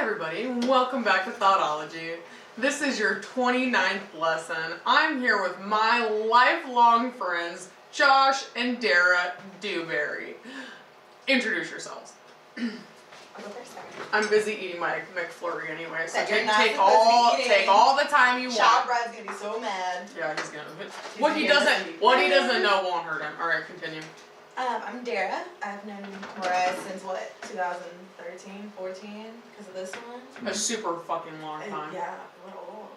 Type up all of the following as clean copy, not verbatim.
everybody, welcome back to Thotology. This is your 29th lesson. I'm here with my lifelong friends, Josh and Dara Dewberry. Introduce yourselves. I'll go first. I'm busy eating my McFlurry anyway, so take all the time you want. Child Bride's gonna be so mad. Yeah, he's gonna. What he doesn't know won't hurt him. All right, continue. I'm Dara. I've known Mariah since 2013, 14, because of this one. A super fucking long time. Yeah, we're old.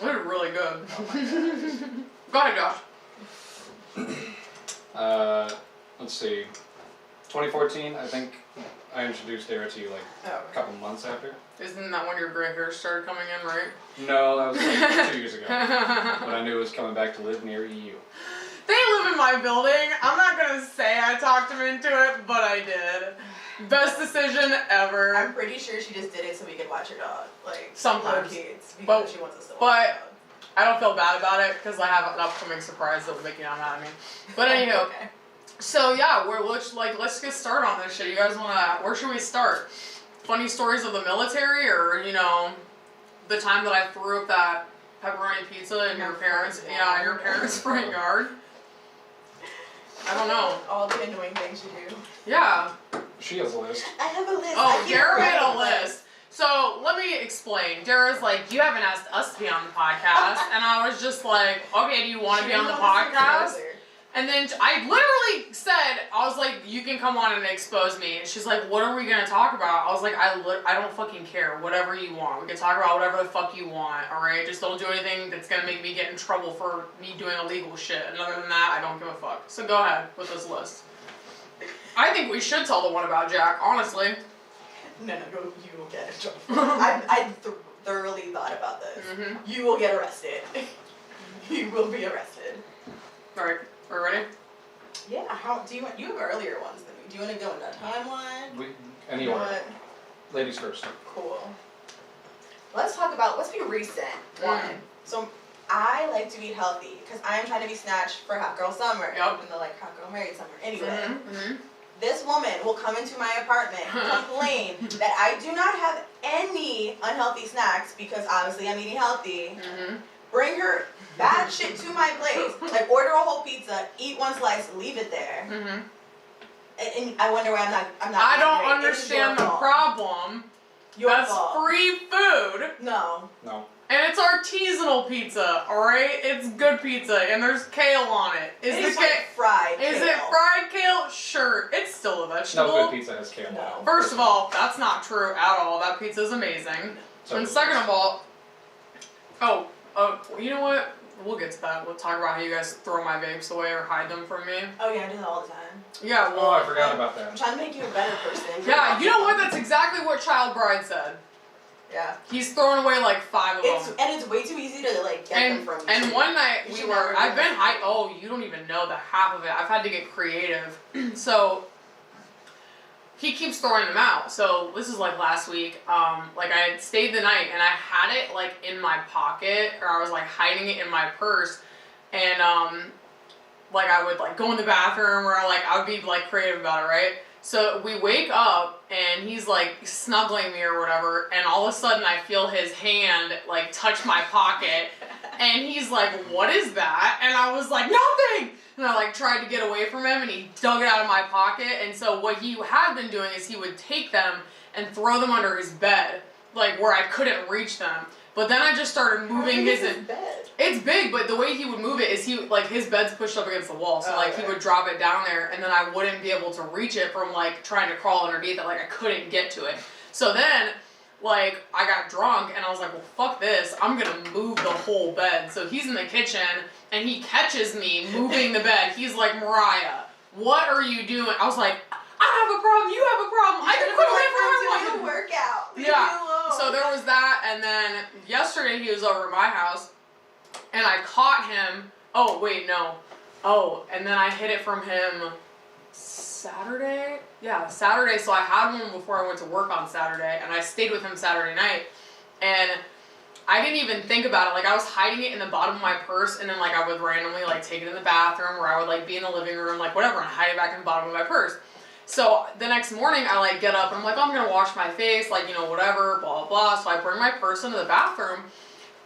They're really good. Oh Go ahead, Josh. Let's see. 2014, I think I introduced Dara to you like Oh. a couple months after. Isn't that when your gray hair started coming in, right? No, that was like 2 years ago. When I knew it was coming back to live near you. They live in my building. I'm not gonna say I talked him into it, but I did. Best decision ever. I'm pretty sure she just did it so we could watch her dog. Like, Sometimes. kids, because she wants us to watch her dog. I don't feel bad about it because I have an upcoming surprise that will make you not mad at me. But anywho, Okay. so yeah, let's get started on this shit. You guys where should we start? Funny stories of the military, or the time that I threw up that pepperoni pizza in your parents' front yard. I don't know. All the annoying things you do. Yeah. She has a list. I have a list. Oh, Dara made a list. So let me explain. Dara's like, you haven't asked us to be on the podcast, and I was just like, okay, do you want to be on the podcast? And then I literally said, I was like, you can come on and expose me. And she's like, what are we going to talk about? I was like, I don't fucking care. Whatever you want. We can talk about whatever the fuck you want, alright? Just don't do anything that's going to make me get in trouble for me doing illegal shit. And other than that, I don't give a fuck. So go ahead with this list. I think we should tell the one about Jack, honestly. No, you will get in trouble. I thoroughly thought about this. Mm-hmm. You will get arrested. You will be arrested. Alright, are we ready? Yeah, you have earlier ones than me. Do you want to go in a timeline? Any order. Ladies first. Cool. Let's be recent. One. So I like to eat healthy because I am trying to be snatched for Hot Girl Summer. Yep. Even though Hot Girl Married Summer. Anyway. Mm-hmm. This woman will come into my apartment and complain that I do not have any unhealthy snacks because obviously I'm eating healthy. Mm-hmm. Bring her bad shit to my place. Like, order a whole pizza, eat one slice, leave it there. Mm-hmm. And I wonder why I'm not. I don't understand the problem. That's fault. Free food. No. And it's artisanal pizza, alright? It's good pizza, and there's kale on it. It is fried kale. Is it fried kale? Sure. It's still a vegetable. No good pizza has kale on it. First of all, that's not true at all. That pizza is amazing. And second of all, you know what? We'll get to that. We'll talk about how you guys throw my vapes away or hide them from me. Oh yeah, I do that all the time. Yeah, well. Oh, I forgot about that. I'm trying to make you a better person. Yeah, you know what? That's exactly what Child Bride said. Yeah. He's throwing away like 5 of them. And it's way too easy to get them from you. And one night you don't even know the half of it. I've had to get creative. So he keeps throwing them out. So this is like last week. I had stayed the night and I had it like in my pocket, or I was like hiding it in my purse, and I would like go in the bathroom, or I would be like creative about it, right? So we wake up and he's like snuggling me or whatever, and all of a sudden I feel his hand like touch my pocket, and he's like, what is that? And I was like, nothing! And I tried to get away from him, and he dug it out of my pocket. And so what he had been doing is he would take them and throw them under his bed, where I couldn't reach them. But then I just started moving his bed. It's big, but the way he would move it is his bed's pushed up against the wall, so he would drop it down there, and then I wouldn't be able to reach it from trying to crawl underneath it. I couldn't get to it. So then I got drunk and I was like, well, fuck this, I'm gonna move the whole bed. So he's in the kitchen and he catches me moving the bed. He's like, Mariah, what are you doing? I was like, I have a problem, you have a problem, I can quit my do a workout. Yeah. So there was that, and then yesterday he was over at my house and I caught him. Oh, wait, no. Oh, and then I hid it from him Saturday? Yeah, Saturday. So I had one before I went to work on Saturday, and I stayed with him Saturday night. And I didn't even think about it. I was hiding it in the bottom of my purse, and then I would randomly take it in the bathroom, or I would be in the living room, whatever, and hide it back in the bottom of my purse. So the next morning I like get up and I'm like, oh, I'm gonna wash my face, like, you know, whatever, blah, blah, blah. So I bring my purse into the bathroom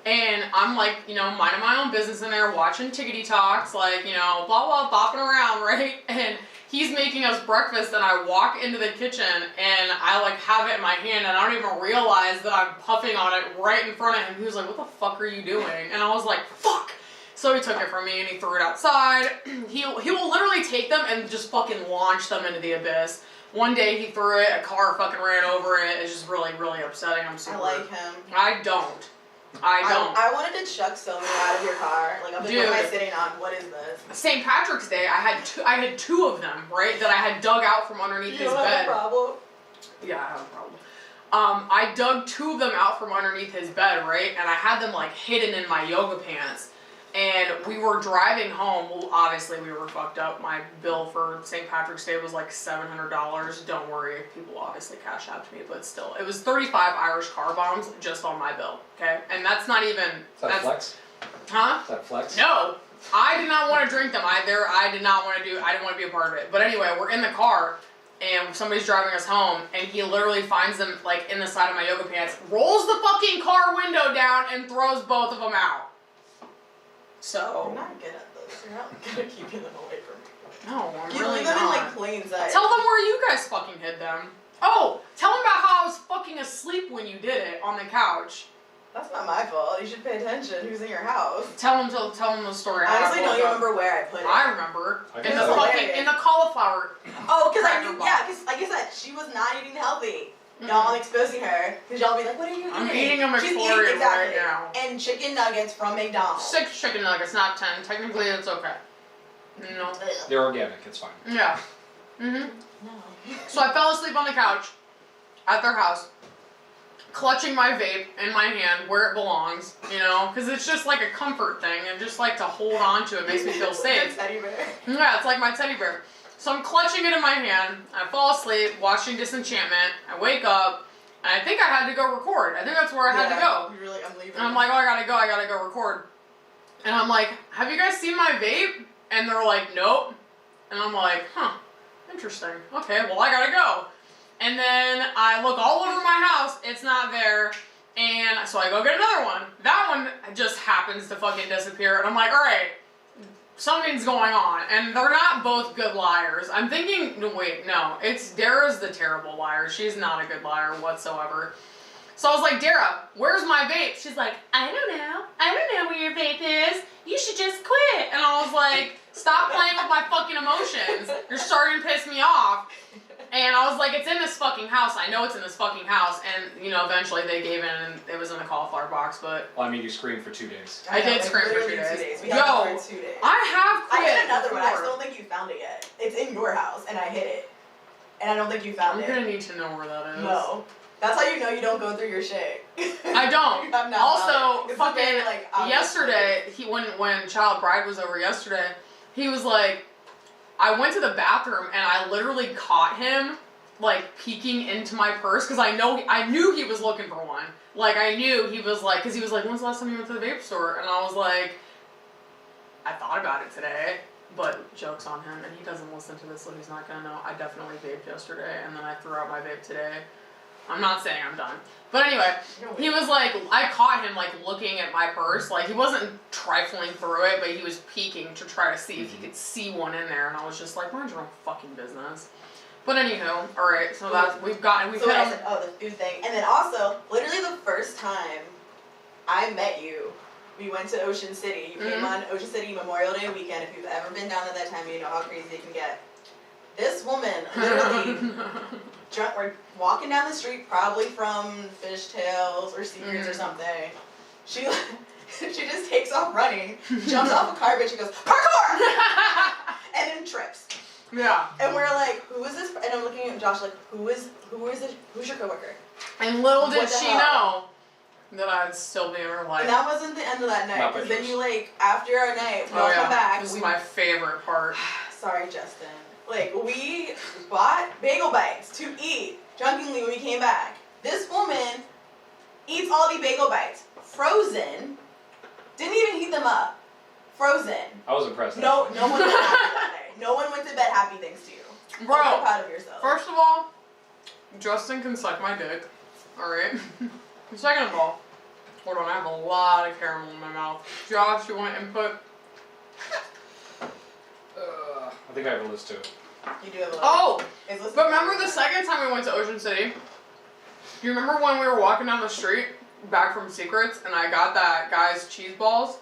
and I'm like, you know, minding my own business in there, watching Tickety Talks, like, you know, blah, blah, bopping around, right? And he's making us breakfast and I walk into the kitchen and I like have it in my hand and I don't even realize that I'm puffing on it right in front of him. He was like, what the fuck are you doing? And I was like, fuck. So he took it from me and he threw it outside. He will literally take them and just fucking launch them into the abyss. One day he threw it, a car fucking ran over it. It's just really, really upsetting. I'm super. I like him. I don't. I wanted to chuck so many out of your car. Like, I'm like, what am I sitting on? What is this? St. Patrick's Day, I had two of them, right, that I had dug out from underneath his bed. You have a problem? Yeah, I have a problem. I dug two of them out from underneath his bed, right, and I had them like hidden in my yoga pants. And we were driving home. Well, obviously we were fucked up. My bill for St. Patrick's Day was like $700. Don't worry, people obviously cash out to me, but still, it was 35 Irish car bombs just on my bill. Okay, and that's not even. Is that flex? Huh? Is that flex? No, I did not want to drink them. I did not want to do. I didn't want to be a part of it. But anyway, we're in the car. And somebody's driving us home, and he literally finds them like in the side of my yoga pants, rolls the fucking car window down, and throws both of them out. So. I'm not good at this. You're not good at keeping them away from me. No, I'm you really leave them not. in like plain sight. Tell them where you guys fucking hid them. Oh, tell them about how I was fucking asleep when you did it on the couch. That's not my fault. You should pay attention. Who's in your house? Tell them the story. I honestly don't even remember where I put it. I remember in the cauliflower. Oh, because I knew. Yeah, because like I said, she was not eating healthy. Y'all exposing her because y'all be like, what are you eating? I'm eating a She's McFlurry eating, exactly. right now. And chicken nuggets from McDonald's. 6 chicken nuggets, not 10. Technically, it's okay. No. They're organic. It's fine. Yeah. Mhm. No. So I fell asleep on the couch at their house, clutching my vape in my hand where it belongs, you know, because it's just like a comfort thing and just like to hold on to it makes me feel safe. Teddy bear. Yeah, it's like my teddy bear. So I'm clutching it in my hand, I fall asleep, watching Disenchantment, I wake up, and I think I had to go record. I think that's where I had to go. You're like, I'm leaving. And I'm like, oh, I gotta go record. And I'm like, have you guys seen my vape? And they're like, nope. And I'm like, huh, interesting. Okay, well, I gotta go. And then I look all over my house, it's not there. And so I go get another one. That one just happens to fucking disappear. And I'm like, all right, something's going on. And they're not both good liars. I'm thinking, no, it's Dara's the terrible liar. She's not a good liar whatsoever. So I was like, Dara, where's my vape? She's like, I don't know where your vape is. You should just quit. And I was like, stop playing with my fucking emotions. You're starting to piss me off. And I was like, it's in this fucking house. I know it's in this fucking house. And, you know, eventually they gave in and it was in the cauliflower box, but. Well, I mean, you screamed for 2 days. I did scream for 2 days. We had it for 2 days. I have quit. I hid another one. I before. still don't think you found it yet. It's in your house and I hid it. And I don't think you found it. I'm gonna need to know where that is. No. That's how you know you don't go through your shit. I don't. You have not Also, found it. fucking Very, like, yesterday, when Child Bride was over yesterday, he was like, I went to the bathroom and I literally caught him like peeking into my purse because I knew he was looking for one. Like I knew he was like, because he was like, when's the last time you went to the vape store? And I was like, I thought about it today. But joke's on him, and he doesn't listen to this, so he's not gonna know. I definitely vaped yesterday, and then I threw out my vape today. I'm not saying I'm done. But anyway, he was like, I caught him like looking at my purse. Like he wasn't trifling through it, but he was peeking to try to see if he could see one in there. And I was just like, mind your own fucking business. But anywho, alright, so that's, we've hit the food thing. And then also, literally the first time I met you, we went to Ocean City. You came on Ocean City Memorial Day weekend. If you've ever been down at that time, you know how crazy it can get. This woman, literally, we're walking down the street, probably from Fishtails or Secrets or something. She just takes off running, jumps off a car, but she goes, parkour! And then trips. Yeah. And we're like, who is this? And I'm looking at Josh like, who's your coworker? And little did she know that I'd still be in her life. And that wasn't the end of that night, because then you like, after our night, we all come back. This is my favorite part. Sorry, Justin. Like, we bought bagel bites to eat drunkenly when we came back. This woman eats all the bagel bites, frozen, didn't even heat them up, frozen. I was impressed. No one went happy that night. No one went to bed happy thanks to you. Bro, I'm proud of yourself. first of all, Justin can suck my dick. Alright? Second of all, hold on, I have a lot of caramel in my mouth. Josh, you want input? I think I have a list too. You do have a lot. Oh! Is this But remember the second time we went to Ocean City? Do you remember when we were walking down the street back from Secrets and I got that guy's cheese balls?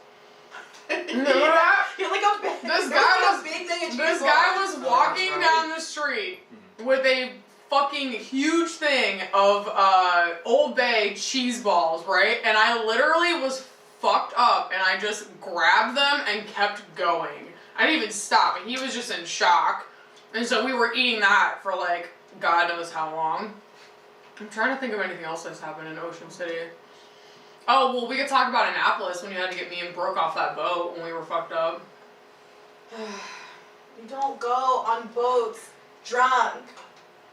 Remember that? You're like a big. This there guy was like a big thing of This cheese guy balls. was walking right. down the street with a fucking huge thing of Old Bay cheese balls, right? And I literally was fucked up and I just grabbed them and kept going. I didn't even stop and he was just in shock. And so we were eating that for like God knows how long. I'm trying to think of anything else that's happened in Ocean City. Oh, well, we could talk about Annapolis when you had to get me and Brooke off that boat when we were fucked up. You don't go on boats drunk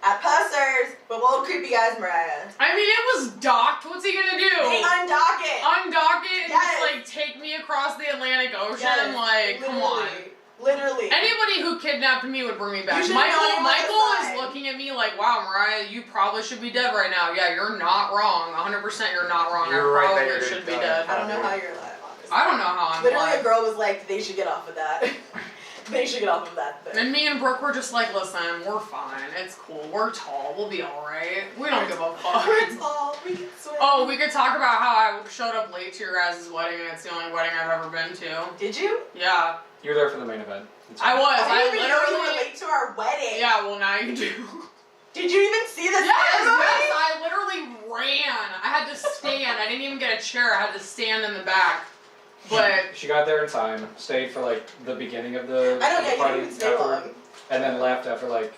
at Pussers with little creepy guys, Mariah. I mean, it was docked. What's he gonna do? They undock it. Undock it and Yes. just like take me across the Atlantic Ocean? Yes, Like, come on. Literally. Anybody who kidnapped me would bring me back. You should've known he was Michael a is sign. looking at me like, wow, Mariah, you probably should be dead right now. Yeah, you're not wrong. 100% you're not wrong. You're I right probably that you're should be gonna dead. die. I don't know how you're alive, honestly. I don't know how I'm Literally, a alive. girl was like, they should get off of that. They should get off of that thing. And me and Brooke were just like, listen, we're fine. It's cool. We're tall. We'll be alright. We don't give a fuck. We're tall. We can swim. Oh, we could talk about how I showed up late to your guys' wedding and it's the only wedding I've ever been to. Did you? Yeah. You were there for the main event. It's I fine. was. I didn't even know you were literally. late to our wedding. Yeah, well, now you do. Did you even see the Yes, ceremony? yes, I literally ran. I had to stand. I didn't even get a chair. I had to stand in the back. But She got there in time, stayed for like the beginning of the, I know, of the yeah, you party didn't even stay after, long. and then left after like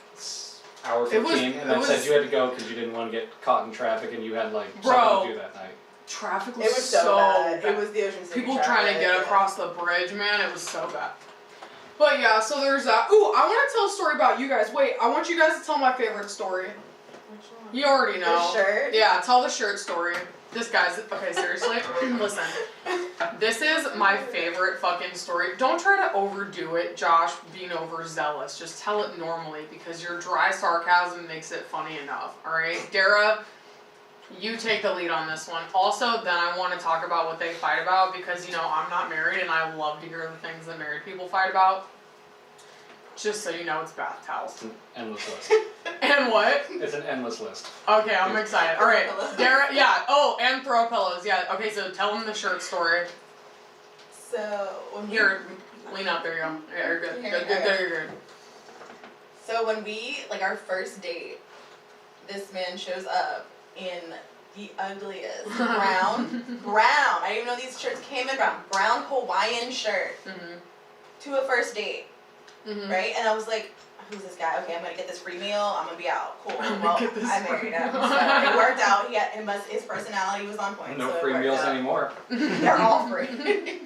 hour It was- 15, and then it said was- you had to go because you didn't want to get caught in traffic and you had like Bro. something to do that night. traffic was, It was so bad. It was the Ocean City People traffic. trying to get across the bridge, man. It was so bad. But yeah, so there's that. Ooh, I want to tell a story about you guys. Wait, I want you guys to tell my favorite story. Which one? You already know. The shirt? Yeah, tell the shirt story. This guy's, okay, seriously, listen. This is my favorite fucking story. Don't try to overdo it, Josh, being overzealous. Just tell it normally because your dry sarcasm makes it funny enough, alright? Dara, you take the lead on this one. Also, then I want to talk about what they fight about because, you know, I'm not married and I love to hear the things that married people fight about. Just so you know, it's bath towels. It's an endless list. And what? It's an endless list. Okay, I'm excited. All right, Throw pillows. Dara. Yeah. Oh, and throw pillows. Yeah. Okay, so tell them the shirt story. So, when we, Here, lean up. There you go. Yeah, you're good. Here, Good. Good. okay. There you're good. so when we, like our first date, this man shows up in the ugliest brown, I didn't even know these shirts came in brown Hawaiian shirt Mhm. to a first date, Mhm. right? And I was like, who's this guy? Okay, I'm gonna get this free meal. I'm gonna be out. Cool. I'm gonna Well, get this I free married him. meal. So it worked out. His personality was on point. No so it free worked meals out. anymore, They're all free.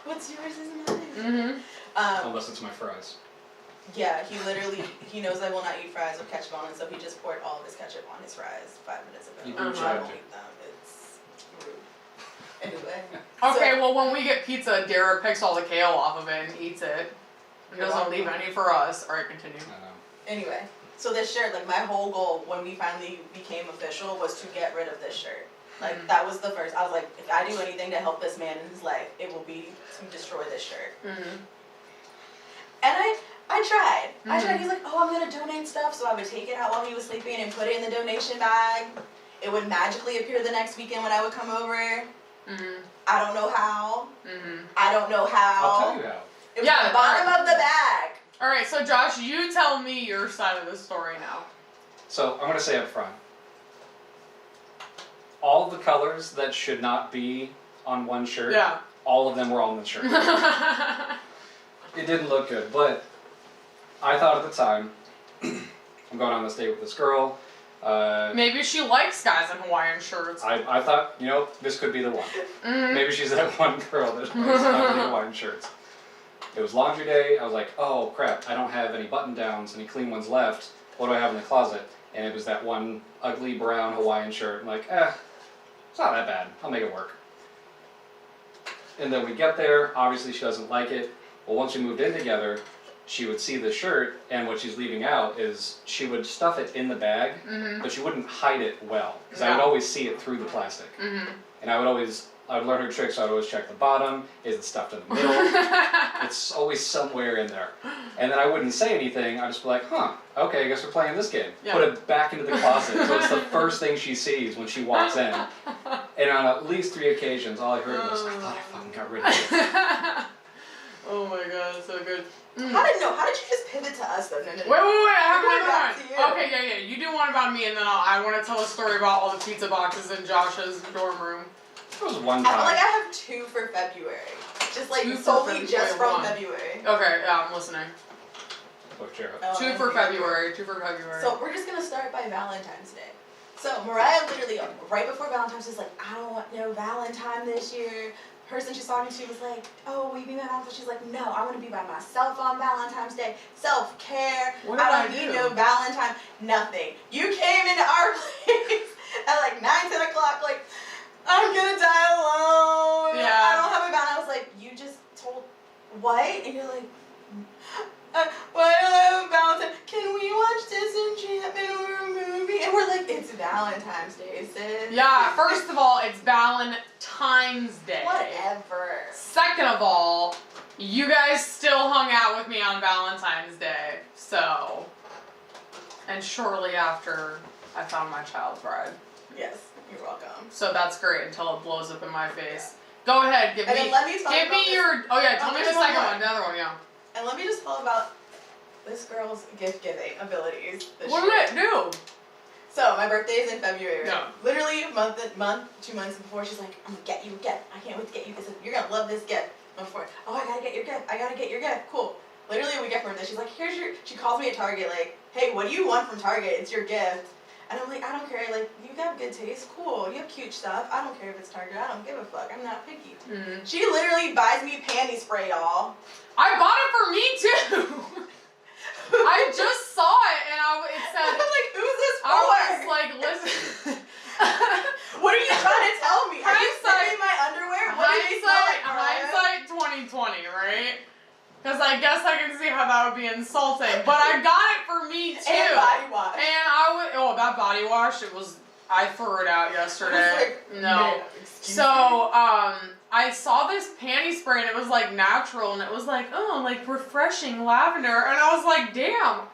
What's yours is mine. Mhm. unless it's my fries. Yeah, he knows I will not eat fries with ketchup on it, so he just poured all of his ketchup on his fries 5 minutes ago. You do I try don't to. eat them. It's rude. Anyway. Okay. Well, when we get pizza, Dara picks all the kale off of it and eats it. And doesn't leave any for us. All right, continue. I know. Anyway, so this shirt, like my whole goal when we finally became official was to get rid of this shirt. Like Mhm. that was the first. I was like, if I do anything to help this man in his life, it will be to destroy this shirt. Mhm. And I tried. I tried. Mhm. He was like, oh, I'm gonna donate stuff. So I would take it out while he was sleeping and put it in the donation bag. It would magically appear the next weekend when I would come over. Mhm. I don't know how. Mhm. I don't know how. I'll tell you how. It was Yeah, at the bottom of the bag. All right. So Josh, you tell me your side of the story now. So I'm gonna say up front, all the colors that should not be on one shirt, Yeah. all of them were on the shirt. It didn't look good, but I thought at the time, I'm going on this date with this girl. Maybe she likes guys in Hawaiian shirts. I thought, this could be the one. Mhm. Maybe she's that one girl that likes ugly Hawaiian shirts. It was laundry day. I was like, oh crap, I don't have any button downs, any clean ones left. What do I have in the closet? And it was that one ugly brown Hawaiian shirt. I'm like, it's not that bad. I'll make it work. And then we get there. Obviously, she doesn't like it. Well, once we moved in together, she would see the shirt, and what she's leaving out is she would stuff it in the bag, but she wouldn't hide it well, because I would always see it through the plastic. And I would learn her tricks, so I'd always check the bottom, is it stuffed in the middle? It's always somewhere in there. And then I wouldn't say anything, I'd just be like, huh, okay, I guess we're playing this game. Put it back into the closet, so it's the first thing she sees when she walks in. And on at least 3 occasions, all I heard was, I thought I fucking got rid of it. Oh my god, so good. How did you just pivot to us though? No. Wait, I have Back another to one. Okay, yeah. You do one about me, and then I want to tell a story about all the pizza boxes in Josh's dorm room. It was one I time. feel like I have 2 for February. Just like solely just from February. Okay, yeah, I'm listening. Oh, sure. 2 for February. So we're just gonna start by Valentine's Day. So Mariah literally, right before Valentine's, was like, I don't want no Valentine this year. Person she's talking to was like, oh, will you be my Valentine? She's like, no, I want to be by myself on Valentine's Day. Self-care. What did I don't need no Valentine. Nothing. You came into our place at like 9, 10 o'clock, like, I'm gonna die alone. Yeah. I don't have a Valentine. I was like, you just told what? And you're like, why don't I have a Valentine? Can we watch Disenchantment or a movie? And we're like, it's Valentine's Day, sis. Yeah, first of all, it's Valentine's Day. Whatever. Second of all, you guys still hung out with me on Valentine's Day, so. And shortly after, I found my child bride. Yes, you're welcome. So that's great until it blows up in my face. Go ahead, give me your. Oh yeah, tell me the second one, the other one, yeah. And let me just tell about this girl's gift-giving abilities. What did it do? So, my birthday is in February. Yeah. Literally a month, 2 months before, she's like, I'm gonna get you a gift. I can't wait to get you this. You're gonna love this gift. Before, oh, I gotta get your gift. Cool. Literally a week after birthday, she's like, she calls me at Target, like, hey, what do you want from Target? It's your gift. And I'm like, I don't care. Like, you got good taste. Cool. You have cute stuff. I don't care if it's Target. I don't give a fuck. I'm not picky. She literally buys me panty spray, y'all. I bought it for me too. I just saw it and it said. I'm like, who's this for? I was like, listen. What are you trying to tell me? Are you sending my underwear? What do you smell like, hindsight 2020, right? Because I guess I can see how that would be insulting. But I got it for me too. And body wash. And that body wash, I threw it out yesterday. No. So, I saw this panty spray and it was like natural and it was like, oh, like refreshing lavender. And I was like, damn.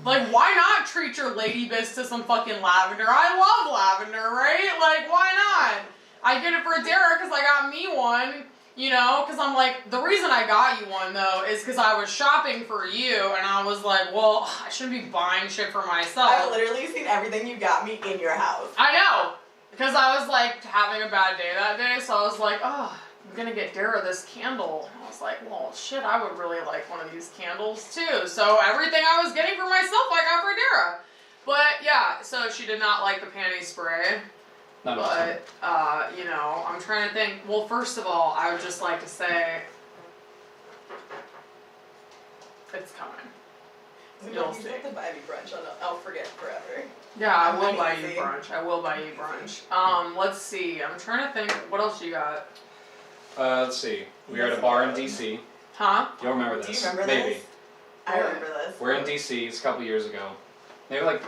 Like, why not treat your lady biz to some fucking lavender? I love lavender, right? Like, why not? I get it for Dara because I got me one. You know, because I'm like, the reason I got you one, though, is because I was shopping for you, and I was like, well, I shouldn't be buying shit for myself. I've literally seen everything you got me in your house. I know, because I was, like, having a bad day that day, so I was like, oh, I'm going to get Dara this candle. I was like, well, shit, I would really like one of these candles, too. So everything I was getting for myself, I got for Dara. But, yeah, so she did not like the panty spray. But, you know, I'm trying to think. Well, first of all, I would just like to say, it's coming. You'll see. You have to buy me brunch. I'll forget forever. Yeah, I will buy you brunch. Let's see. I'm trying to think. What else you got? Let's see. We are at a bar in D.C. Huh? You'll remember this. Do you remember Maybe. this? I remember this. We're in D.C. It's a couple years ago. Maybe like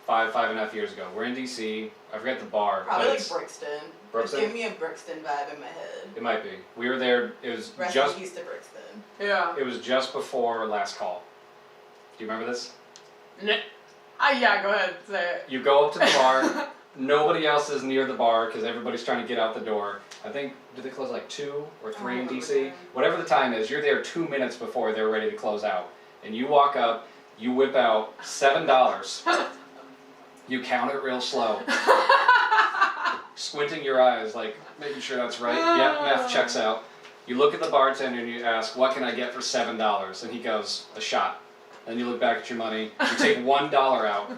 5.5 years ago. We're in D.C. I forget the bar. Probably like Brixton. Brixton? It's giving me a Brixton vibe in my head. It might be. We were there. It was Rest just. in peace to Brixton. Yeah. It was just before last call. Do you remember this? Yeah, go ahead. Say it. You go up to the bar. Nobody else is near the bar because everybody's trying to get out the door. I think, did they close like 2 or 3 in D.C.? Whatever the time is, you're there 2 minutes before they're ready to close out. And you walk up, you whip out $7. You count it real slow. Squinting your eyes, like making sure that's right. Yep, math checks out. You look at the bartender and you ask, what can I get for $7? And he goes, a shot. Then you look back at your money, you take $1 out,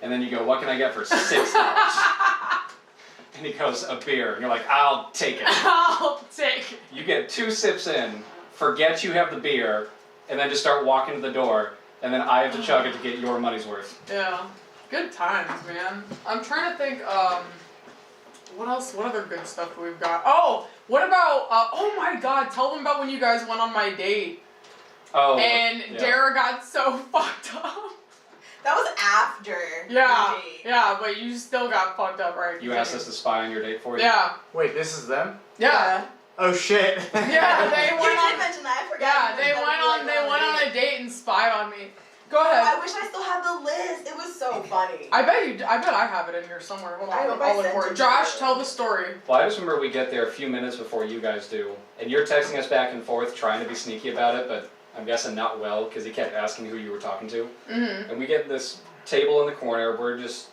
and then you go, what can I get for $6? And he goes, a beer. And you're like, I'll take it. I'll take it. You get 2 sips in, forget you have the beer, and then just start walking to the door, and then I have to chug it to get your money's worth. Yeah. Good times, man. I'm trying to think, what else, what other good stuff we've got? Oh, what about, oh my god, tell them about when you guys went on my date. Oh. And yeah. Dara got so fucked up. That was after. Yeah, your date. yeah, but you still got fucked up, right? You asked us to spy on your date for you? Yeah. Wait, this is them? Yeah. Oh shit. Yeah, they You went did on. mention that. I forgot. Yeah, they went on a date and spied on me. Go ahead. I wish I still had the list. It was so funny. I bet I have it in here somewhere. Hold on, I hope I I'll look sent for it it. to Josh, you. tell the story. Well, I just remember we get there a few minutes before you guys do, and you're texting us back and forth trying to be sneaky about it, but I'm guessing not well, because he kept asking who you were talking to. Mm-hmm. And we get this table in the corner, we're just,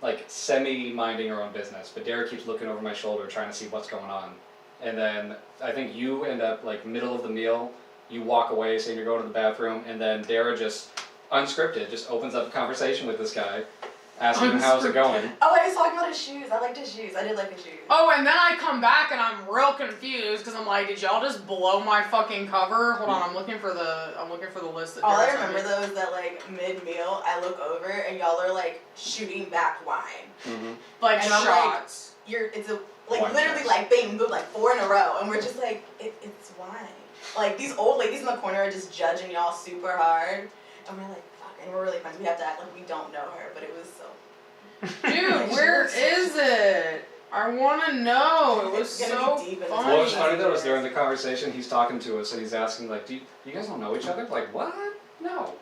like semi-minding our own business, but Derek keeps looking over my shoulder trying to see what's going on. And then I think you end up, like, middle of the meal, you walk away saying you're going to the bathroom, and then Dara just, unscripted, just opens up a conversation with this guy, asking him how's it going. Oh, I was talking about his shoes. I liked his shoes. I did like his shoes. Oh, and then I come back and I'm real confused because I'm like, did y'all just blow my fucking cover? Hold on, I'm looking for the list. That All I Dara sent remember me. though is that like mid-meal, I look over and y'all are like shooting back wine. Mm-hmm. Like And I'm shots. It's a like Wine literally shots. like bing boom, like 4 in a row, and we're just like it's wine. Like these old ladies in the corner are just judging y'all super hard, and we're like fuck, and we're really friends. We have to act like we don't know her, but it was so. Dude, where is it? I want to know. It was It's gonna so be deep in funny. What was funny though is during the conversation, he's talking to us and he's asking like, you guys don't know each other? Like, what? No,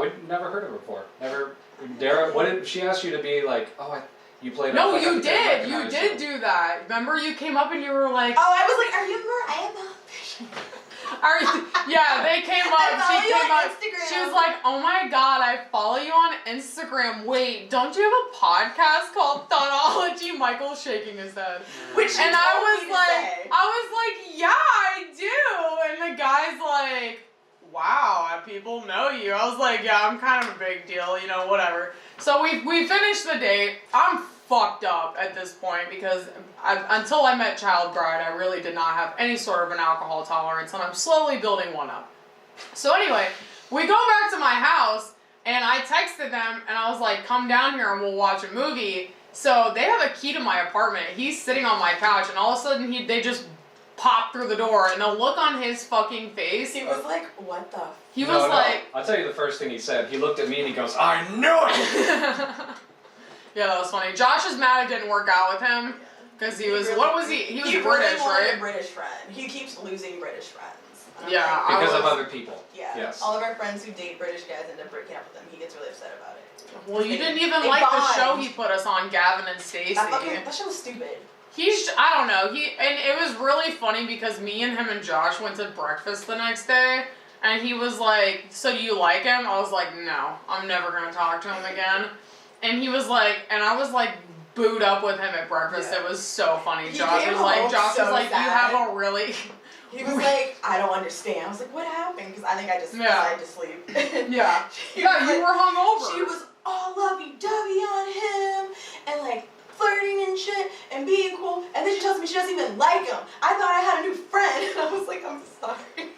we'd never heard of her before. Never. Dara, what did she ask you to be like? Oh, you played. No, up, like, you I didn't did. You recognize did do that. Remember, you came up and you were like, Oh, I was like, are you Mariah? yeah, they came up. I follow She you came on up. Instagram. She was like, oh my god, I follow you on Instagram. Wait, don't you have a podcast called Thotology? Michael's shaking his head. Which And I I was like, yeah, I do. And the guy's like, wow, people know you. I was like, yeah, I'm kind of a big deal, whatever. So we finished the date. I'm fucked up at this point because until I met Child Bride, I really did not have any sort of an alcohol tolerance, and I'm slowly building one up. So anyway, we go back to my house, and I texted them, and I was like, come down here and we'll watch a movie. So they have a key to my apartment. He's sitting on my couch, and all of a sudden they just pop through the door, and the look on his fucking face, He was like, what the? he was like, I'll tell you the first thing he said. He looked at me and he goes, I knew it! yeah, that was funny. Josh is mad it didn't work out with him, because he was, what was he? He was British, right? A British friend. He keeps losing British friends. And I'm Yeah, like, Because of other people. yeah. Yes. All of our friends who date British guys end up breaking up with them. He gets really upset about it. Well, you didn't even They like the bond. show he put us on, Gavin and Stacey. That show was stupid. I don't know, and it was really funny because me and him and Josh went to breakfast the next day, and he was like, so you like him? I was like, no, I'm never gonna talk to him again. And he was like, and I was like, booed up with him at breakfast. Yeah. It was so funny. He Josh came was like, home so you sad. have a really... He was like, I don't understand. I was like, what happened? Because I think I just decided to sleep. Yeah. She was You were hungover. She was all lovey-dovey on him and like flirting and shit and being cool. And then she tells me she doesn't even like him. I thought I had a new friend. And I was like, I'm sorry.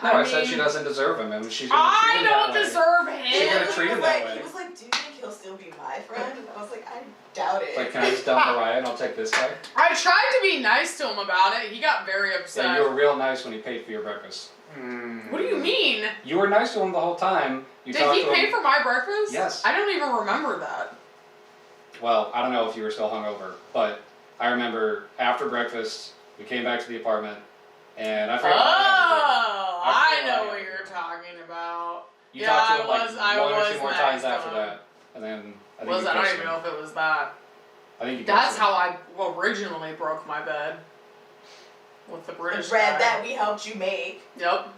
No, I said she doesn't deserve him, and she's gonna treat I him don't that way. deserve She's him. gonna treat him that way. He was like, do you think he'll still be my friend? And I was like, I doubt it. Like, can I just dump Mariah and I'll take this guy? I tried to be nice to him about it. He got very upset. Yeah, you were real nice when he paid for your breakfast. What do you mean? You were nice to him the whole time. You Did talked he to pay him. for my breakfast? Yes. I don't even remember that. Well, I don't know if you were still hungover, but I remember after breakfast, we came back to the apartment, and I forgot what Oh, I I know forgot. what you're talking about. you Yeah, talked to I him like was- I one or was two more nice times to after him. that, and then I think Was you I don't ghosted even him. know if it was that. I think you That's ghosted how I originally broke my bed. With the The British bread guy. that we helped you make. Yep. him.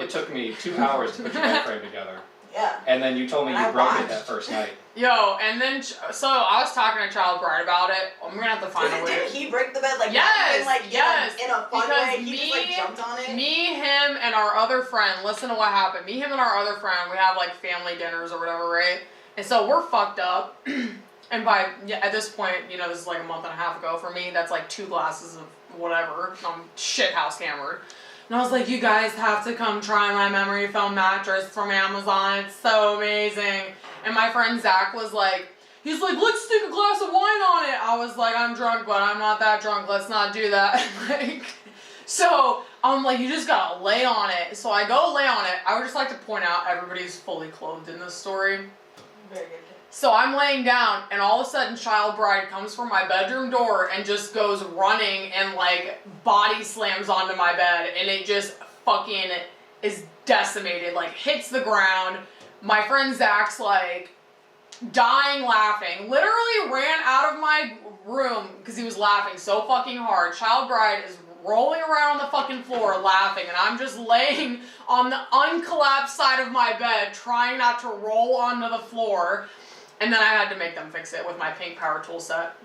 It took me 2 hours to put your bed frame together, Yeah. and then you told me And you I broke it watched. that first night. Yo, and then, so I was talking to Child Bride about it. I'm gonna have to find a way. Didn't he break the bed? Like, Yes, not even, like, yes, in a fun because way. He just, like, jumped on it. Me, him, and our other friend, listen to what happened. Me, him, and our other friend, we have like family dinners or whatever, right? And so we're fucked up. And at this point, this is like a month and a half ago for me, that's like 2 glasses of whatever. I'm shithouse hammered. And I was like, you guys have to come try my memory foam mattress from Amazon. It's so amazing. And my friend Zach was like, he's like, let's stick a glass of wine on it. I was like, I'm drunk, but I'm not that drunk. Let's not do that. Like, So I'm like, you just gotta lay on it. So I go lay on it. I would just like to point out everybody's fully clothed in this story. Very good. So I'm laying down, and all of a sudden, Child Bride comes from my bedroom door and just goes running and like body slams onto my bed, and it just fucking is decimated, like hits the ground. My friend Zach's like dying laughing, literally ran out of my room because he was laughing so fucking hard. Child Bride is rolling around on the fucking floor laughing, and I'm just laying on the uncollapsed side of my bed trying not to roll onto the floor. And then I had to make them fix it with my pink power tool set.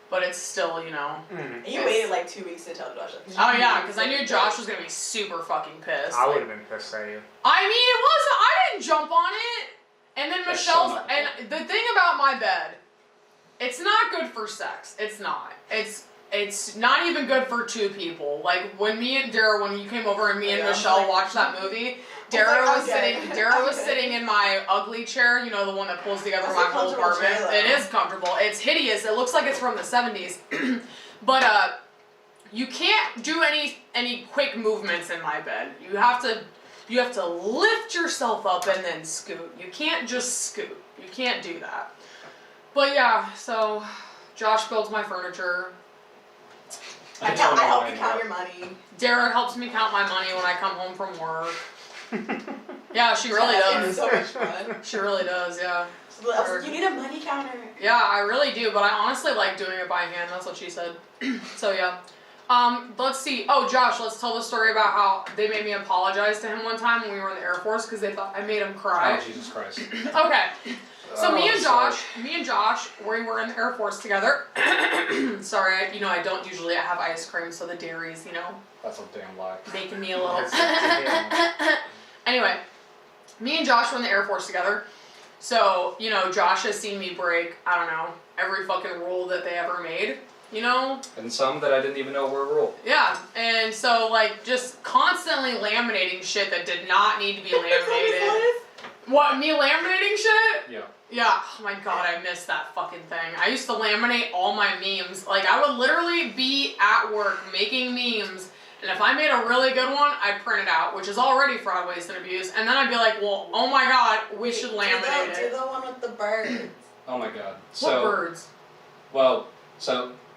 But it's still, you know. And you waited like 2 weeks to tell Josh. Oh yeah, because I knew Josh was gonna be super fucking pissed. I would have been pissed at you. I mean, it wasn't. I didn't jump on it. And then That's Michelle's. so not And the thing about my bed, it's not good for sex. It's not. It's not even good for two people. Like when me and Dara, when you came over and me and Michelle watched that movie, Dara was sitting in my ugly chair, you know, the one that pulls together my whole apartment. It is comfortable. It's hideous. It looks like it's from the 70s. But you can't do any quick movements in my bed. You have to lift yourself up and then scoot. You can't just scoot. You can't do that. But yeah, so Josh builds my furniture. I help you count your money. Dara helps me count my money when I come home from work. Yeah, she really It's does. so much fun. She really does, yeah. You need a money counter. Yeah, I really do, but I honestly like doing it by hand. That's what she said. So yeah. Let's see. Oh, Josh, let's tell the story about how they made me apologize to him one time when we were in the Air Force because they thought I made him cry. Oh, Jesus Christ. Okay. So me and Josh, sorry. we were in the Air Force together. Sorry, I don't usually have ice cream, so the dairy's, That's a damn lie. making me a little. That's Anyway, me and Josh were in the Air Force together. So, Josh has seen me break, I don't know, every fucking rule that they ever made, And some that I didn't even know were a rule. Yeah, and so, just constantly laminating shit that did not need to be laminated. What, me laminating shit? Yeah. Yeah, oh my god, I missed that fucking thing. I used to laminate all my memes. I would literally be at work making memes, and if I made a really good one, I'd print it out, which is already fraud, waste, and abuse, and then I'd be like, well, oh my god, we should laminate it. Do the one with the birds. Oh my god. What birds? Well,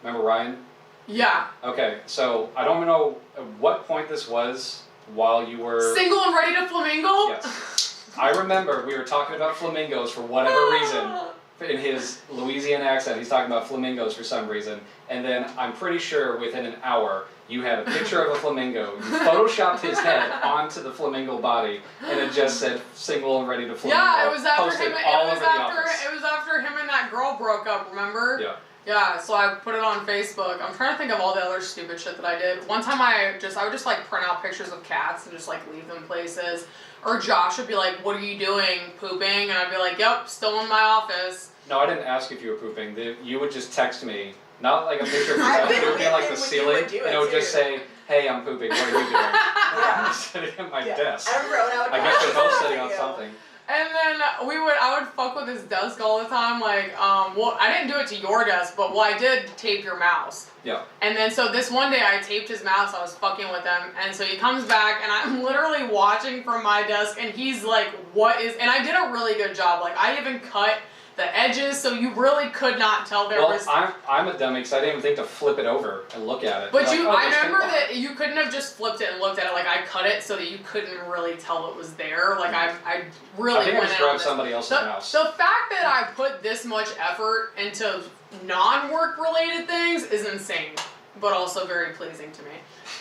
remember Ryan? Yeah. Okay, so I don't know at what point this was while you were... Single and ready to flamingo? Yes. I remember we were talking about flamingos for whatever reason. In his Louisiana accent, he's talking about flamingos for some reason. And then I'm pretty sure within an hour, you had a picture of a flamingo. You photoshopped his head onto the flamingo body, and it just said "single and ready to flamingo." Yeah, it was after Posted him. all over the office. It was after him and that girl broke up. Remember? Yeah. Yeah. So I put it on Facebook. I'm trying to think of all the other stupid shit that I did. One time I would just print out pictures of cats and just leave them places. Or Josh would be like, "What are you doing? Pooping?" And I'd be like, "Yep, still in my office." No, I didn't ask if you were pooping. You would just text me, not like a picture of yourself. It would be like the ceiling, and it would just say, "Hey, I'm pooping. What are you doing?" I'm sitting at my desk. I remember when I guess we're both sitting on something. And then I would fuck with his desk all the time. I didn't do it to your desk, but I did tape your mouse. Yeah. And then so this one day I taped his mouse. I was fucking with him, and so he comes back, and I'm literally watching from my desk, and he's like, "What is?" And I did a really good job. I even cut the edges, so you really could not tell there was. I'm a dummy because I didn't even think to flip it over and look at it. But I remember that you couldn't have just flipped it and looked at it. I cut it so that you couldn't really tell it was there. I really I think went I just in grabbed on this. somebody else's mouse. The fact that I put this much effort into non-work related things is insane, but also very pleasing to me.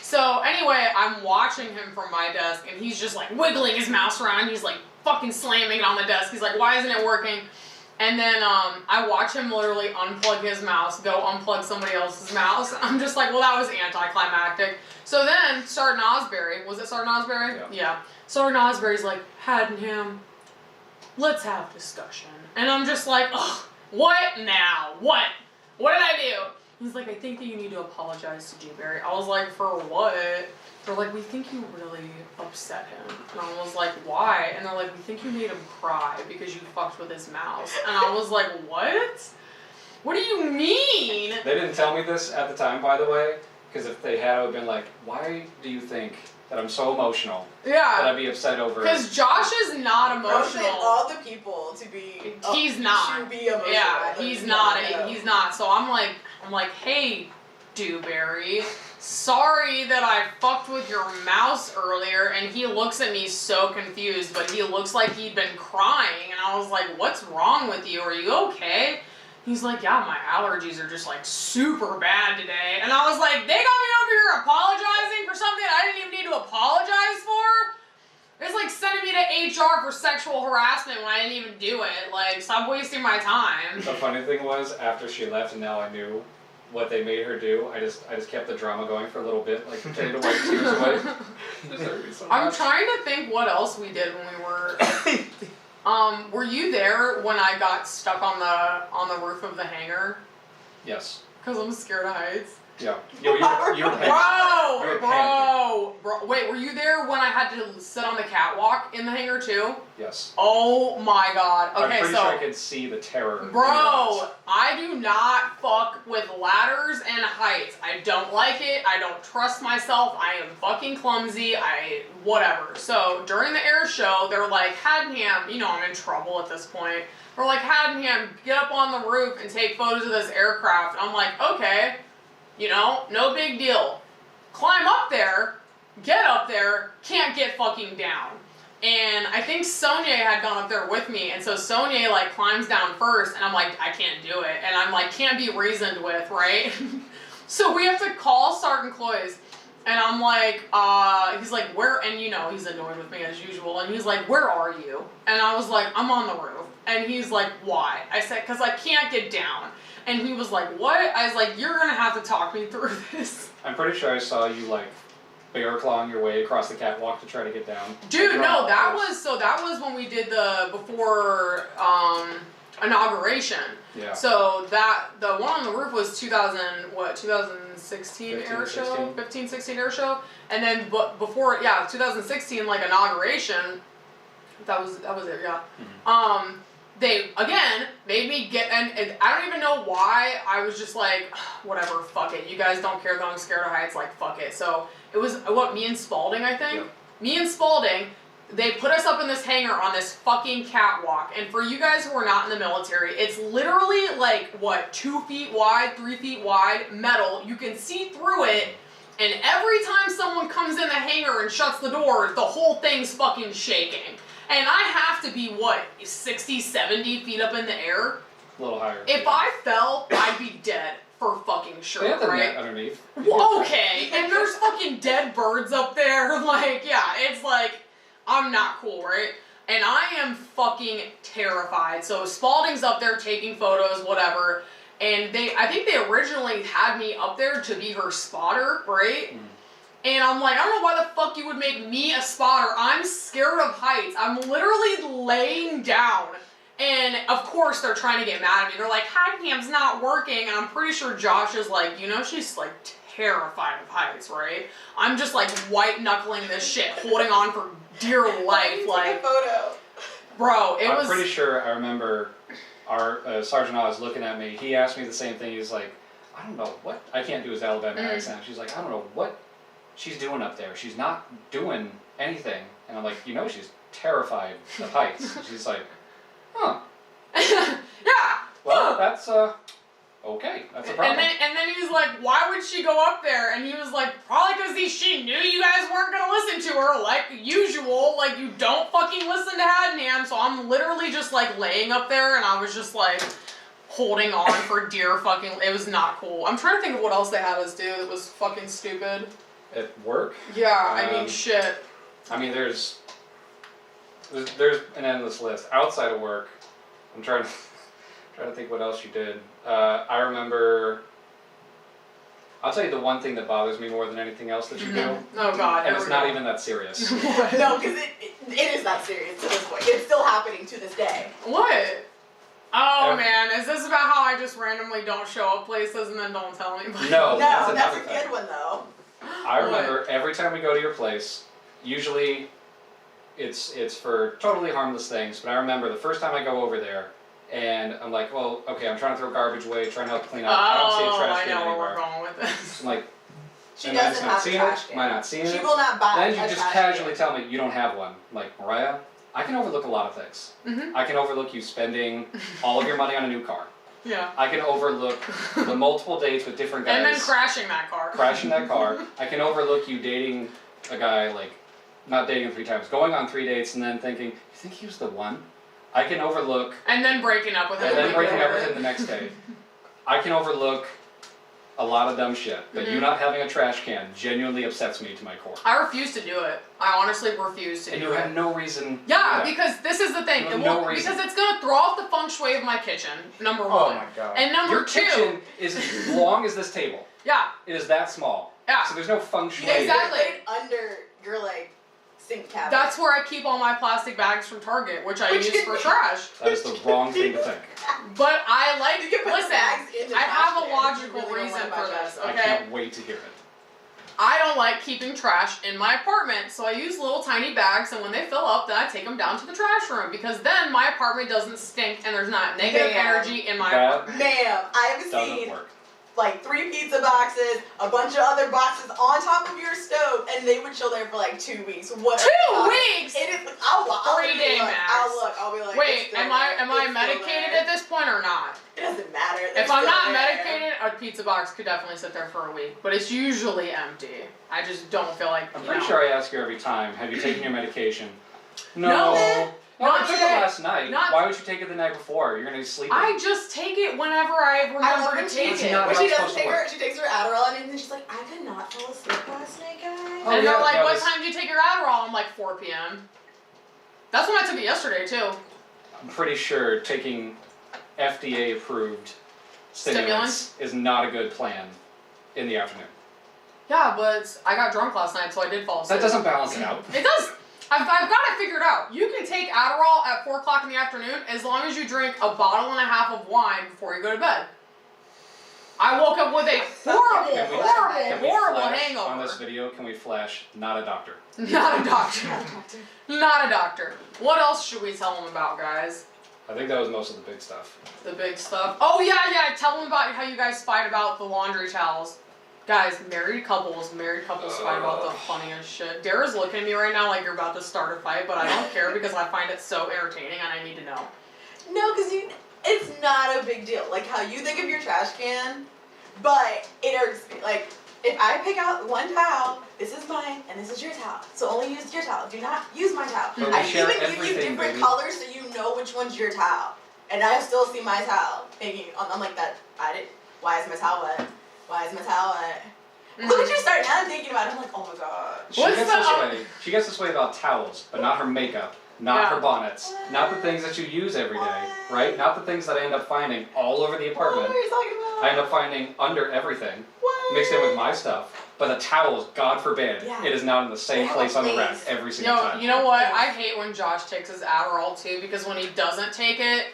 So anyway, I'm watching him from my desk, and he's just wiggling his mouse around. He's fucking slamming it on the desk. He's like, "Why isn't it working?" And then I watch him literally unplug his mouse, go unplug somebody else's mouse. I'm just like, well, that was anticlimactic. So then, Sergeant Osbury, was it Sergeant Osbury? Yeah. Sergeant Osbury's like, "Haddenham, let's have discussion." And I'm just like, ugh, what now? What? What did I do? He's like, "I think that you need to apologize to G-Berry." I was like, "For what?" They're like, "We think you really upset him." And I was like, "Why?" And they're like, "We think you made him cry because you fucked with his mouse." And I was like, "What? What do you mean?" They didn't tell me this at the time, by the way, because if they had, I would have been like, why do you think that I'm so emotional that Yeah. I'd be upset over? Because Josh is not I would say emotional. all the people to be. He's not. To be emotional. Yeah, but he's not. no. He's not. So I'm like, hey, Dewberry, sorry that I fucked with your mouse earlier. And he looks at me so confused, but he looks like he'd been crying. And I was like, what's wrong with you? Are you okay? He's like, yeah, my allergies are just like super bad today. And I was like, they got me over here apologizing for something I didn't even need to apologize for? It's like sending me to HR for sexual harassment when I didn't even do it. Like, stop wasting my time. The funny thing was, after she left and now I knew what they made her do, I just kept the drama going for a little bit, like pretending to wipe tears away. It hurt me so I'm much. trying to think what else we did when we were you there when I got stuck on the roof of the hangar? Yes. Because I'm scared of heights. Yeah. You were panicking. You were Bro! Wait, were you there when I had to sit on the catwalk in the hangar too? Yes. Oh my god. Okay, I'm pretty so sure I could see the terror. in your bro, eyes. I do not fuck with ladders and heights. I don't like it. I don't trust myself. I am fucking clumsy. Whatever. So during the air show, they're like, Haddenham, you know I'm in trouble at this point. They're like, Haddenham, get up on the roof and take photos of this aircraft. I'm like, okay, you know, no big deal. Climb up there, get up there, can't get fucking down. And I think Sonia had gone up there with me, and so Sonia like climbs down first, and I'm like, I can't do it. And I'm like, can't be reasoned with, right? So we have to call Sergeant Cloys, and I'm like, he's like, where, and you know, he's annoyed with me as usual, and he's like, where are you? And I was like, I'm on the roof. And he's like, why? I said, because I can't get down. And he was like, what? I was like, you're gonna have to talk me through this. I'm pretty sure I saw you like bear clawing your way across the catwalk to try to get down. Dude, Like, no, that was when we did the before inauguration. Yeah. So the one on the roof was 2016 air show, 15, 16 air show, and then before 2016 like inauguration. That was it, yeah. Mm-hmm. They again made me get, and I don't even know why. I was just like, whatever, fuck it. You guys don't care that I'm scared of heights, like fuck it. So it was me and Spalding, I think. Yep. Me and Spalding. They put us up in this hangar on this fucking catwalk, and for you guys who are not in the military, it's literally like, what, 2 feet wide, 3 feet wide, metal. You can see through it, and every time someone comes in the hangar and shuts the door, the whole thing's fucking shaking. And I have to be, what, 60, 70 feet up in the air? A little higher. If I fell, I'd be dead for fucking sure, They have the right? net underneath. Well, okay, and there's fucking dead birds up there, like, yeah, it's like, I'm not cool, right? And I am fucking terrified. So Spalding's up there taking photos, whatever, and I think they originally had me up there to be her spotter, right? Mm. And I'm like, I don't know why the fuck you would make me a spotter. I'm scared of heights. I'm literally laying down. And of course they're trying to get mad at me. They're like, Haddenham's not working. And I'm pretty sure Josh is like, you know, she's like terrified of heights, right? I'm just like white knuckling this shit, holding on for dear life. Like, take a photo. Bro, I'm pretty sure I remember our Sergeant Oz looking at me. He asked me the same thing. He's like, I don't know what, I can't do his Alabama accent. She's like, I don't know what she's doing up there. She's not doing anything. And I'm like, you know, she's terrified of heights. She's like, huh. Yeah. Well, that's okay. That's a problem. And then he's like, why would she go up there? And he was like, probably because she knew you guys weren't gonna listen to her, like usual. Like, you don't fucking listen to Haddenham. So I'm literally just like laying up there, and I was just like holding on for dear fucking. It was not cool. I'm trying to think of what else they had us do that was fucking stupid. At work? Yeah, I mean, shit. I mean, there's an endless list. Outside of work, I'm trying to think what else you did. I remember, I'll tell you the one thing that bothers me more than anything else that you do. Oh god. And it's not even that serious. No, because it is not serious to this point. It's still happening to this day. What? Oh man, is this about how I just randomly don't show up places and then don't tell anybody? No, No, that's that's another a thing. good one though. I remember every time we go to your place, usually it's for totally harmless things, but I remember the first time I go over there, and I'm like, well, okay, I'm trying to throw garbage away, trying to help clean up. I don't see a trash I can know where anywhere. we're going with this. I'm like, She Am I just doesn't not have a seeing trash it? can. Am I not seeing She it? will not buy Then a you just trash casually can. tell me you don't have one. Like, Mariah, I can overlook a lot of things. Mm-hmm. I can overlook you spending all of your money on a new car. Yeah. I can overlook the multiple dates with different guys. And then crashing that car. Crashing that car. I can overlook you dating a guy, like, not dating him 3 times, going on 3 dates and then thinking, you think he was the one? I can overlook, And then breaking up with him. and then like breaking up that. with him the next day. I can overlook a lot of dumb shit, but you Mhm. not having a trash can genuinely upsets me to my core. I refuse to do it. I honestly refuse to And do you it. have no reason to Yeah, do that. because this is the thing. You It have won't, no reason. because it's gonna throw off the feng shui of my kitchen. Number Oh one. my god. And number Your two. kitchen is as long as this table. Yeah. It is that small. Yeah. So there's no feng shui. Exactly. Put it under your like sink cabinet. That's where I keep all my plastic bags from Target, which I Which use is- for trash. That is the wrong thing to think. But I like. You can put Listen, bags in the I trash have a can if you logical really don't reason wanna buy for trash this. cans. I Okay. can't wait to hear it. I don't like keeping trash in my apartment, so I use little tiny bags, and when they fill up, then I take them down to the trash room, because then my apartment doesn't stink and there's not negative Ma'am. energy in my That- apartment. Ma'am, I've Doesn't seen work. like 3 pizza boxes, a bunch of other boxes on top of your stove, and they would chill there for like 2 weeks. What? 2 weeks? It is. I'll 3 day look. max. I'll be like. Wait, it's still am I there. It's medicated still at this point or not? there. It doesn't matter. If I'm not medicated, a pizza box could definitely sit there for a week, but it's usually empty. I just don't feel like. I'm you pretty know. sure I ask you every time, have you taken your medication? No. Well, Not I took it today. last night. Not- Why would you take it the night before? You're gonna be sleeping. I just take it whenever I I remember love to when she, take It's it. not when how she it's doesn't supposed to take her, work. she takes her Adderall and then she's like, I could not fall asleep last night, guys. Oh, And yeah, they're like, that what was- time do you take your Adderall? I'm like, 4 p.m. That's when I took it yesterday, too. I'm pretty sure taking FDA-approved stimulants is not a good plan in the afternoon. Yeah, but I got drunk last night, so I did fall asleep. That doesn't balance it out. It does. I've got it figured out. You can take Adderall at 4 o'clock in the afternoon as long as you drink a bottle and a half of wine before you go to bed. I woke up with a horrible, Can we- Can we horrible flash hangover. on this video? Can we flash? Not a doctor. Not a doctor. Not a doctor. What else should we tell them about, guys? I think that was most of the big stuff. The big stuff. Oh, yeah. Tell them about how you guys fight about the laundry towels. Guys, married couples fight about the funniest shit. Dara's looking at me right now like you're about to start a fight, but I don't care because I find it so entertaining and I need to know. No, because it's not a big deal. Like how you think of your trash can, but it irks me. Like, if I pick out one towel, this is mine and this is your towel. So only use your towel. Do not use my towel. But we I share even give you everything, different baby. colors so you know which one's your towel. And I still see my towel. Thinking, I'm like that. Why is my towel wet? Why is my towel wet? Look at you start now I'm thinking about it. I'm like, oh my god. She gets this way about towels, but not her makeup, not Yeah. her bonnets, not the things that you use every day, right? Not the things that I end up finding all over the apartment. What are you talking about? I end up finding under everything, What? mixed in with my stuff. But the towels, God forbid, Yeah. it is not in the same They have a place on the rack place. every single Yo, time. you know what? I hate when Josh takes his Adderall too because when he doesn't take it,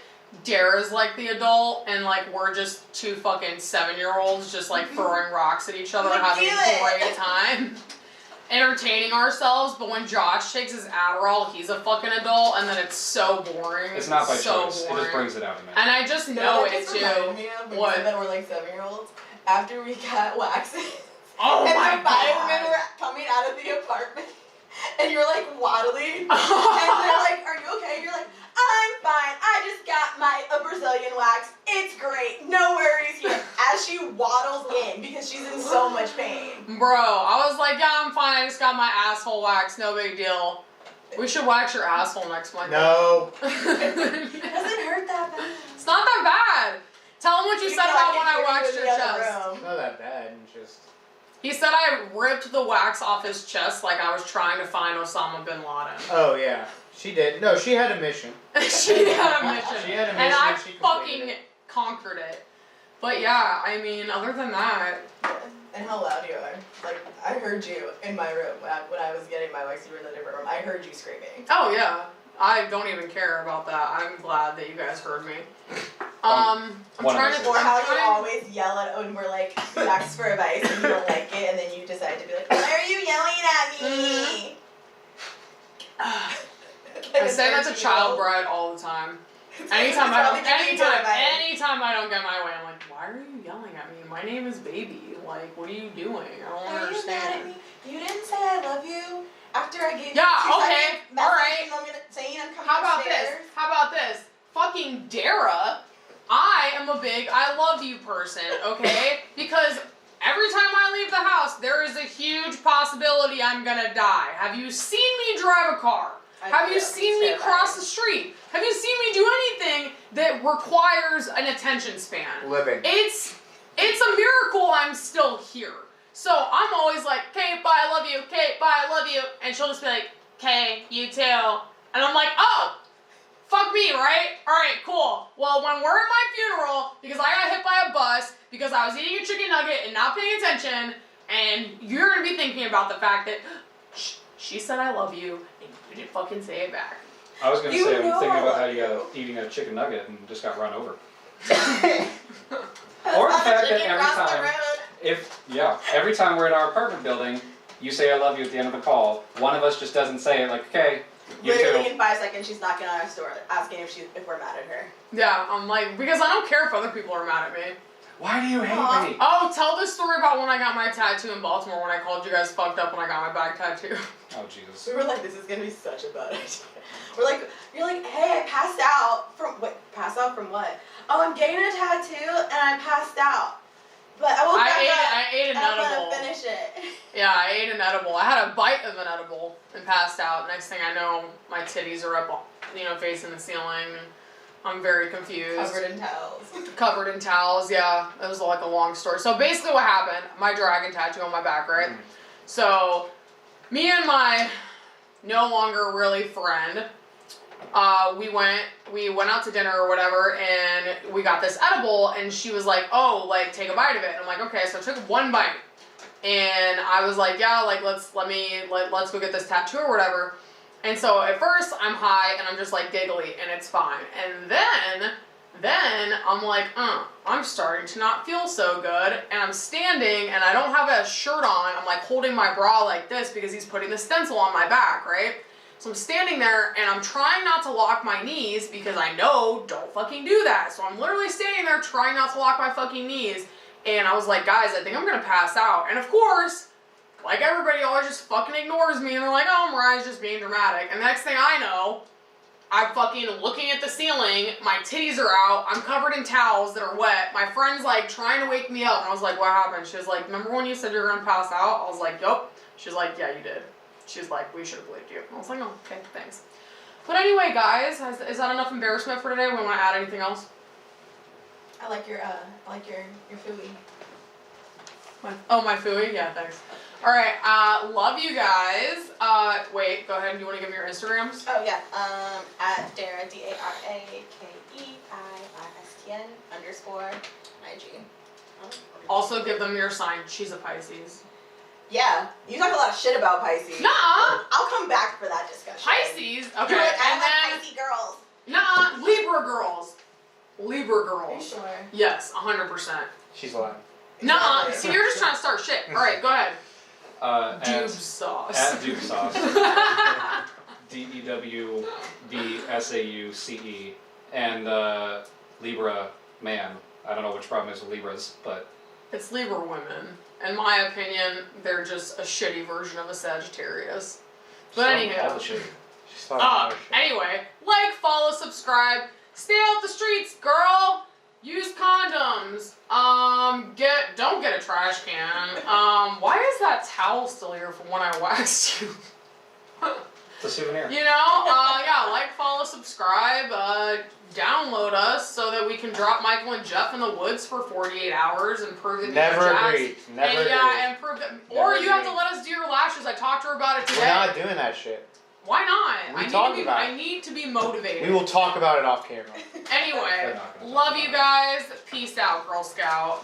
Dara's like the adult and like we're just 2 fucking 7-year-olds just like throwing rocks at each other Like, having do a it. great time. Entertaining ourselves, but when Josh takes his Adderall, he's a fucking adult and then it's so boring. It's not by so choice. Boring. It just brings it out in me. And I just You know what it just too. reminded me of when What? we said that we're like 7-year-olds. After we got waxes, Oh and my the firemen god. were coming out of the apartment, and you're like waddling, and they're like, "Are you okay?" You're like, "I'm fine. I just got a Brazilian wax. It's great. No worries here." As she waddles in because she's in so much pain. Bro, I was like, yeah, I'm fine. I just got my asshole waxed. No big deal. We should wax your asshole next month. No. It doesn't hurt that bad. It's not that bad. Tell him what you said feel about like when if I you were waxed in your the other chest. room. Not that bad. Just. He said I ripped the wax off his chest like I was trying to find Osama bin Laden. Oh yeah, she did. No, she had a mission. She had a mission. She had a mission and I and she completed fucking it. conquered it. But yeah, I mean, other than that, And how loud you are. Like, I heard you in my room when I was getting my wax. You were in a different room. I heard you screaming. oh yeah, I don't even care about that. I'm glad that you guys heard me. I'm one of trying us to. is. Or how you I'm trying- always yell at when we're like, you ask for advice and you don't like it, and then you decide to be like, why are you yelling at me? I say that to child bride all the time. Anytime I don't get my way, I'm like, why are you yelling at me? My name is Baby. Like, what are you doing? I don't Are you mad at understand. me? You didn't say I love you after I gave you Yeah, 2 okay, second alright. message saying I'm coming How about upstairs. this? How about this? Fucking Dara, I am a big I love you person, okay? Because every time I leave the house, there is a huge possibility I'm gonna die. Have you seen me drive a car? Have you seen me cross the street? Have you seen me do anything that requires an attention span? Living. It's a miracle I'm still here. So I'm always like, "Okay, bye, I love you. Okay, bye, I love you." And she'll just be like, "Okay, you too." And I'm like, "Oh, fuck me, right? Alright, cool. Well, when we're at my funeral, because I got hit by a bus, because I was eating a chicken nugget and not paying attention, and you're gonna be thinking about the fact that she said I love you, and you didn't fucking say it back." I was gonna You say, I'm know thinking I about how love you you. got eating a chicken nugget and just got run over. Or the fact that every time we're in our apartment building, you say I love you at the end of the call. One of us just doesn't say it, like, okay, you Literally too. in 5 seconds, she's knocking on our door, asking if we're mad at her. Yeah, I'm like, because I don't care if other people are mad at me. Why do you hate Aw. me? Oh, tell the story about when I got my tattoo in Baltimore when I called you guys fucked up when I got my back tattoo. Oh, Jesus. We were like, this is gonna be such a bad idea. You're like, hey, I passed out from what? Oh, I'm getting a tattoo and I passed out. But I woke back up I ate an and I'm edible. gonna finish it. Yeah, I ate an edible. I had a bite of an edible and passed out. Next thing I know, my titties are up, facing the ceiling. And I'm very confused. Covered in towels, yeah. It was like a long story. So basically what happened, my dragon tattoo on my back, right? So, me and my no longer really friend, we went out to dinner or whatever, and we got this edible, and she was like, "Oh, like, take a bite of it." And I'm like, "Okay." So I took one bite, and I was like, "Yeah, like, let's go get this tattoo or whatever." And so at first I'm high and I'm just like giggly and it's fine. And then I'm like, I'm starting to not feel so good, and I'm standing and I don't have a shirt on. I'm like holding my bra like this because he's putting the stencil on my back, right? So I'm standing there and I'm trying not to lock my knees because I know don't fucking do that. So I'm literally standing there trying not to lock my fucking knees, and I was like, guys, I think I'm gonna pass out. And of course, like everybody always just fucking ignores me and they're like, "Oh, Mariah's just being dramatic." And the next thing I know, I'm fucking looking at the ceiling, my titties are out, I'm covered in towels that are wet, my friend's like trying to wake me up, and I was like, "What happened?" She was like, "Remember when you said you were gonna pass out?" I was like, "Yup." She was like, "Yeah, you did." She was like, "We should have believed you." I was like, "Oh, okay, thanks." But anyway, guys, is that enough embarrassment for today? We want to add anything else? I like your foodie. My fooey? Yeah, thanks. Alright, love you guys. Wait, go ahead. Do you want to give me your Instagrams? Oh yeah, at Dara, DARAKEIIISTN _IG. Also give them your sign. She's a Pisces. Yeah, you talk a lot of shit about Pisces. Nuh-uh! I'll come back for that discussion. Pisces? Okay, You're like, I and like then... Pisces girls. Nuh-uh, Libra girls. Libra Are you girls. sure? Yes, 100%. She's lying. Nuh-uh, Exactly. see, you're just trying to start shit. Alright, go ahead. Doob At sauce. Doob Sauce. DEWBSAUCE. And Libra man. I don't know which problem is with Libras, but It's Libra women. In my opinion, they're just a shitty version of a Sagittarius. But all anyhow. the shit. She's lying. Anyway, like, follow, subscribe. Stay out the streets, girl. Use condoms. Don't get a trash can. Why is that towel still here from when I waxed you? It's a souvenir. Yeah, like, follow, subscribe, download us so that we can drop Michael and Jeff in the woods for 48 hours and prove that Never you're agreed. Never agreed. and prove that. Or Never you have to agreed. let us do your lashes. I talked to her about it today. We're not doing that shit. Why not? We talked about it. I need to be motivated. We will talk about it off camera. Anyway, They're not gonna love talk you about guys. Peace out, Girl Scout.